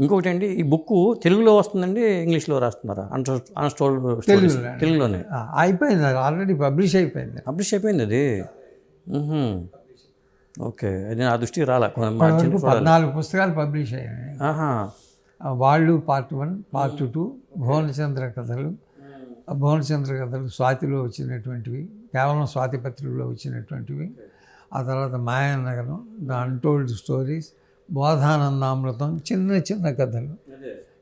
ఇంకొకటండి, ఈ బుక్కు తెలుగులో వస్తుందండి, ఇంగ్లీష్‌లో రాస్తున్నారా? అన్‌టోల్డ్ స్టోరీస్ తెలుగులో తెలుగులోనే. అయిపోయింది, అది ఆల్రెడీ పబ్లిష్ అయిపోయింది. పబ్లిష్ అయిపోయింది అది. హుహు. ఓకే. అది నా దృష్టికి రాలా. ఇప్పటివరకు 14 పుస్తకాలు పబ్లిష్ అయ్యాయి. ఆహా! వాళ్ళు పార్ట్ 1, పార్ట్ 2, భువనచంద్ర కథలు. భువనచంద్ర కథలు స్వాతిలో వచ్చినటువంటివి, కేవలం స్వాతి పత్రికలో వచ్చినటువంటివి. ఆ తర్వాత మాయానగరం, ద అన్‌టోల్డ్ స్టోరీస్, బోధానందామృతం, చిన్న చిన్న కథలు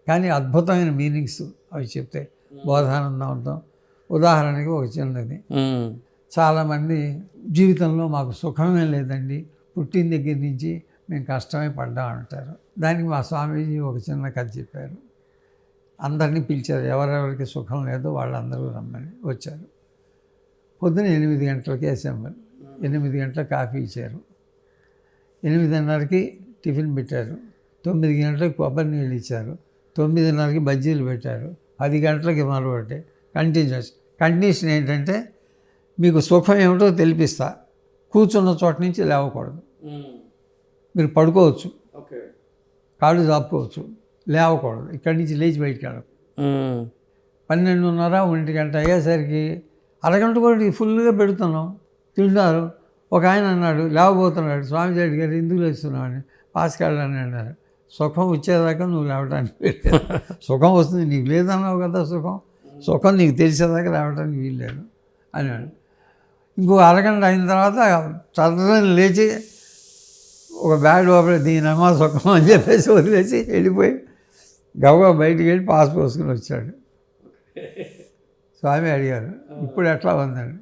కానీ అద్భుతమైన మీనింగ్స్ అవి చెప్తాయి. బోధానందామృతం ఉదాహరణకి ఒక చిన్నది. చాలామంది జీవితంలో మాకు సుఖమే లేదండి, పుట్టిన దగ్గర నుంచి మేము కష్టమే పడ్డాం అంటారు. దానికి మా స్వామీజీ ఒక చిన్న కథ చెప్పారు. అందరినీ పిలిచారు, ఎవరెవరికి సుఖం లేదో వాళ్ళందరూ రమ్మని వచ్చారు. పొద్దున 8 గంటలకి అసెంబ్లీ, 8 గంటలకు కాఫీ ఇచ్చారు, 8:30కి టిఫిన్ పెట్టారు, 9 గంటలకు కొబ్బరి నీళ్ళు ఇచ్చారు, 9:30కి బజ్జీలు పెట్టారు, 10 గంటలకి మరొకటి. కంటిన్యూషన్ ఏంటంటే మీకు సుఖం ఏమిటో తెలిపిస్తా, కూర్చున్న చోట నుంచి లేవకూడదు, మీరు పడుకోవచ్చు, కాళ్ళు చాపుకోవచ్చు, లేవకూడదు, ఇక్కడి నుంచి లేచి బయటికి వెళ్ళదు. 12:30, 1 గంట అయ్యేసరికి అరగంట కూడా ఫుల్గా పెడుతున్నాం, తింటున్నారు. ఒక ఆయన అన్నాడు, లేవబోతున్నాడు, స్వామిజీ గారు ఎందుకు లేస్తున్నావు అని. పాస్కాళ్ళని అన్నారు, సుఖం వచ్చేదాకా నువ్వు లేవడానికి సుఖం వస్తుంది, నీకు లేదన్నావు కదా, సుఖం నీకు తెలిసేదాకా లేవడానికి వీల్లేదు అన్నాడు. ఇంకో అరగంట అయిన తర్వాత చదవని లేచి ఒక బ్యాగ్ లోపల దీనమ్మా సుఖం అని చెప్పేసి వదిలేసి వెళ్ళిపోయి గబగబా బయటికి వెళ్ళి పాస్ పోసుకుని వచ్చాడు. స్వామి అడిగారు, ఇప్పుడు ఎట్లా ఉందండి?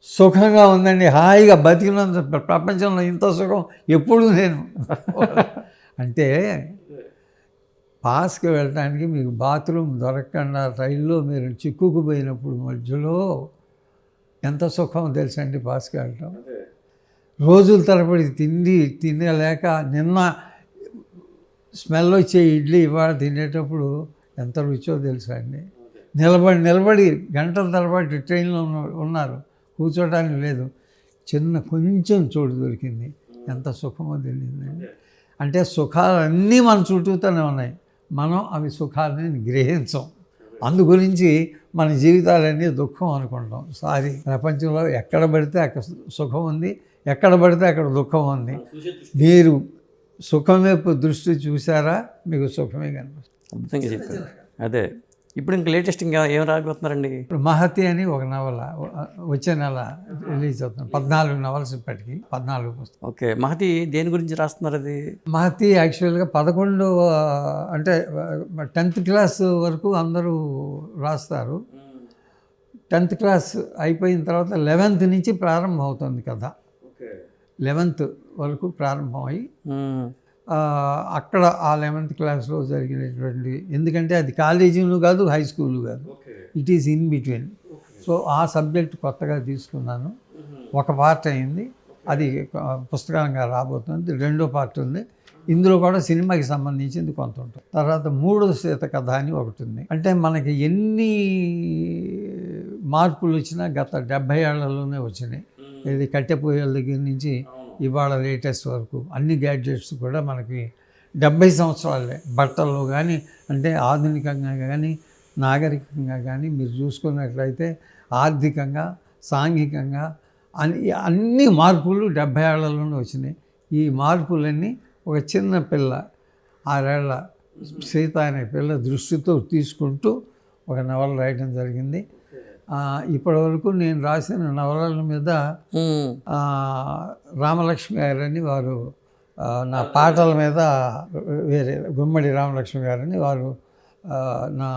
సుఖంగా ఉందండి, హాయిగా బతికినంత, ప్రపంచంలో ఇంత సుఖం ఎప్పుడు నేను అంటే పాస్కి వెళ్ళడానికి మీకు బాత్రూమ్ దొరకకుండా రైల్లో మీరు చిక్కుకుపోయినప్పుడు మధ్యలో ఎంత సుఖం తెలుసండి పాస్కి వెళ్ళటం. రోజుల తరబడి తినలేక నిన్న స్మెల్ వచ్చే ఇడ్లీ ఇవాళ తినేటప్పుడు ఎంత రుచో తెలుసా అండి. నిలబడి గంటల తరబడి ట్రైన్లో ఉన్నారు, కూర్చోడానికి లేదు, కొంచెం చోటు దొరికింది, ఎంత సుఖమో తెలియదండి. అంటే సుఖాలన్నీ మన చుట్టూతోనే ఉన్నాయి, మనం అవి సుఖాలని గ్రహించం. అందు గురించి మన జీవితాలన్నీ దుఃఖం అనుకుంటాం. ప్రపంచంలో ఎక్కడ పడితే అక్కడ సుఖం ఉంది, ఎక్కడ పడితే అక్కడ దుఃఖం ఉంది. మీరు సుఖం వైపు దృష్టి చూసారా, మీకు సుఖమే కనిపిస్తుంది. అద్భుతంగా చెప్పారు. అదే ఇప్పుడు ఇంకా లేటెస్ట్ ఇంకా ఏం రాబోతున్నారండి? ఇప్పుడు మహతి అని ఒక నవల వచ్చే నెల రిలీజ్ అవుతుంది. 14 నవల్స్ ఇప్పటికి, 14 పుస్తకాలు. ఓకే. మహతి దేని గురించి రాస్తున్నారు? అది మహతి యాక్చువల్గా 11 అంటే 10th క్లాస్ వరకు అందరూ రాస్తారు. 10th క్లాస్ అయిపోయిన తర్వాత 11th నుంచి ప్రారంభం అవుతుంది కథ. 11th వరకు ప్రారంభమై అక్కడ ఆ 11th క్లాస్లో జరిగినటువంటి, ఎందుకంటే అది కాలేజీలు కాదు, హై స్కూలు కాదు, it is in between. So ఆ సబ్జెక్ట్ కొత్తగా తీసుకున్నాను. ఒక పార్ట్ అయింది, అది పుస్తకంగా రాబోతుంది. 2వ పార్ట్ ఉంది, ఇందులో కూడా సినిమాకి సంబంధించింది కొంత ఉంటుంది. తర్వాత 3వ సీత కథ అని ఒకటి ఉంది. అంటే మనకి ఎన్ని మార్పులు వచ్చినా గత 70 ఏళ్లలోనే వచ్చినాయి. ఇది కట్టెపోయేల దగ్గర నుంచి ఇవాళ లేటెస్ట్ వరకు అన్ని గ్యాడ్జెట్స్ కూడా మనకి 70 సంవత్సరాలే. బట్టల్లో కానీ, అంటే ఆధునికంగా కానీ, నాగరికంగా కానీ మీరు చూసుకున్నట్లయితే ఆర్థికంగా, సాంఘికంగా అన్ని మార్పులు 70 ఏళ్లలోనే వచ్చినాయి. ఈ మార్పులన్నీ ఒక చిన్న పిల్ల, 6 ఏళ్ల సీత అనే పిల్ల దృష్టితో తీసుకుంటూ ఒక నవల రాయడం జరిగింది. ఇప్పటివరకు నేను రాసిన నవలల మీద రామలక్ష్మి గారని వారు, నా పాటల మీద వేరే గుమ్మడి రామలక్ష్మి గారని వారు నా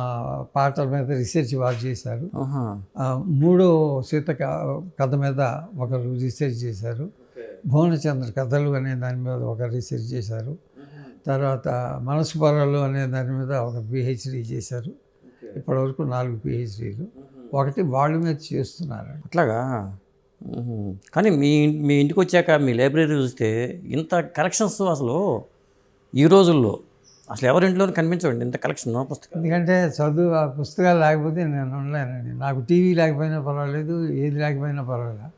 పాటల మీద రీసెర్చ్ వారు చేశారు. 3వ సీత కథ మీద ఒకరు రీసెర్చ్ చేశారు. భువనచంద్ర కథలు అనే దాని మీద ఒక రీసెర్చ్ చేశారు. తర్వాత మనసు పొరలు అనే దాని మీద ఒక పిహెచ్డి చేశారు. ఇప్పటివరకు 4 పిహెచ్డీలు, ఒకటి వాళ్ళ మీద చేస్తున్నారు. అట్లాగా. కానీ మీ ఇంటికి వచ్చాక మీ లైబ్రరీ చూస్తే ఇంత కలెక్షన్స్ అసలు ఈ రోజుల్లో అసలు ఎవరింట్లోనూ కనిపించవండి ఇంత కలెక్షన్ పుస్తకం. ఎందుకంటే చదువు ఆ పుస్తకాలు లేకపోతే నేను ఉండలేనండి. నాకు టీవీ లేకపోయినా పర్వాలేదు, ఏది లేకపోయినా పర్వాలేదు,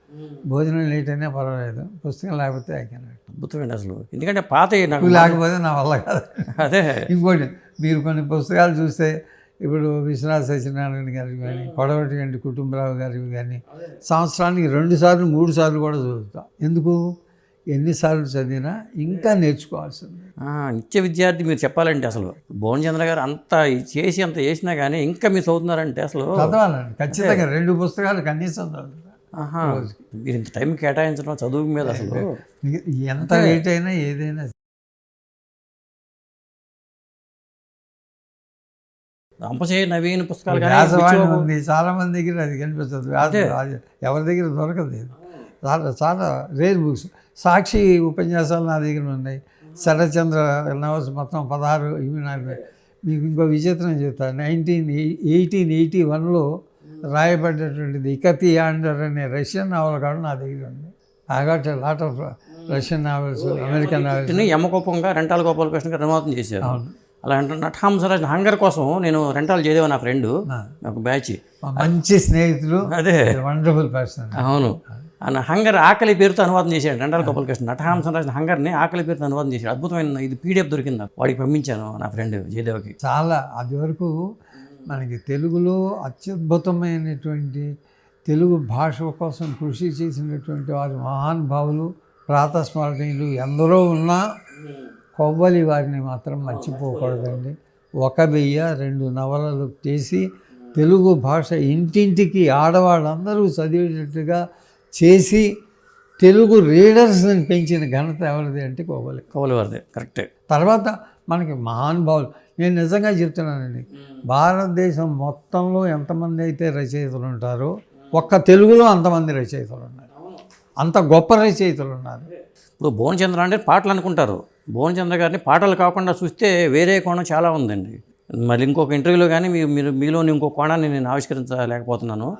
భోజనం లేట్ అయినా పర్వాలేదు, పుస్తకం లేకపోతే అయిపోయినట్టు. అద్భుతమండి అసలు. ఎందుకంటే పాత నాకు లేకపోతే నా వల్ల కాదు. అదే ఇంకోటి మీరు కొన్ని పుస్తకాలు చూస్తే ఇప్పుడు విశ్వనాథ సత్యనారాయణ గారివి కానీ, కొడవటి గంటి కుటుంబరావు గారివి కానీ సంవత్సరానికి 2 సార్లు 3 సార్లు కూడా చదువుతాం. ఎందుకు? ఎన్నిసార్లు చదివినా ఇంకా నేర్చుకోవాల్సింది. నిత్య విద్యార్థి మీరు చెప్పాలంటే అసలు భువనచంద్ర గారు అంత చేసి అంత చేసినా కానీ ఇంకా మీరు చదువుతున్నారంటే అసలు చదవాలండి ఖచ్చితంగా. 2 పుస్తకాలు కనీసం చదువుతా. మీరు ఇంత టైం కేటాయించడం చదువు మీద అసలు ఎంత లేట్ అయినా ఏదైనా. అంపశయ్య నవీన పుస్తకాలు వ్యాసవాణి ఉంది, చాలా మంది దగ్గర అది కనిపిస్తుంది. ఎవరి దగ్గర దొరకదు ఇది. చాలా చాలా రేర్ బుక్స్. సాక్షి ఉపన్యాసాలు నా దగ్గర ఉన్నాయి. శరత్చంద్ర నవల్స్ మొత్తం 16 ఇవి నాకు. మీకు ఇంకో విచిత్రం చెప్తాను. 1881లో రాయబడ్డటువంటిది ఇకతి యాండర్ అనే రష్యన్ నావల్ కూడా నా దగ్గర ఉంది. I got lot of Russian novels, American novels. యమకోపంగా రెంటాల గోపాలకృష్ణ గారు అనువాదం చేశారు. అలా అంటే నటహంసరాజ్ హంగర్ కోసం నేను రెంటాలు చేదేవా నా ఫ్రెండ్, నాకు బ్యాచ్ మంచి స్నేహితులు. అదే వండర్ఫుల్ పర్సన్. అవును. ఆయన హంగర్ ఆకలి పేరుతో అనువాదం చేశాడు రెంటాల గోపాలకృష్ణ. నటహంసరాజ్ హంగర్ని ఆకలి పేరుతో అనువాదం చేశాడు. అద్భుతమైన ఇది PDF దొరికింది నాకు, వాడికి పంపించాను నా ఫ్రెండ్ జయదేవ్కి. చాలా అది వరకు మనకి తెలుగులో అత్యద్భుతమైనటువంటి తెలుగు భాష కోసం కృషి చేసినటువంటి వారు మహానుభావులు, ప్రాతస్మరణీయులు ఎందరో ఉన్నా కొవ్వలి వారిని మాత్రం మర్చిపోకూడదండి. 1002 నవలలు చేసి తెలుగు భాష ఇంటింటికి ఆడవాళ్ళందరూ చదివేటట్టుగా చేసి తెలుగు రీడర్స్ని పెంచిన ఘనత ఎవరిది అంటే కోవలి వారిదే. కరెక్టే. తర్వాత మనకి మహానుభావులు. నేను నిజంగా చెప్తున్నానండి, భారతదేశం మొత్తంలో ఎంతమంది అయితే రచయితలు ఉంటారో ఒక్క తెలుగులో అంతమంది రచయితలు ఉన్నారు. అంత గొప్ప రచయితలు ఉన్నారు. ఇప్పుడు భువనచంద్ర అంటే పాటలు అనుకుంటారు. భువనచంద్ర గారిని పాటలు కాకుండా చూస్తే వేరే కోణం చాలా ఉందండి. మళ్ళీ ఇంకొక ఇంటర్వ్యూలో కానీ మీలోని ఇంకో కోణాన్ని నేను ఆవిష్కరించలేకపోతున్నాను.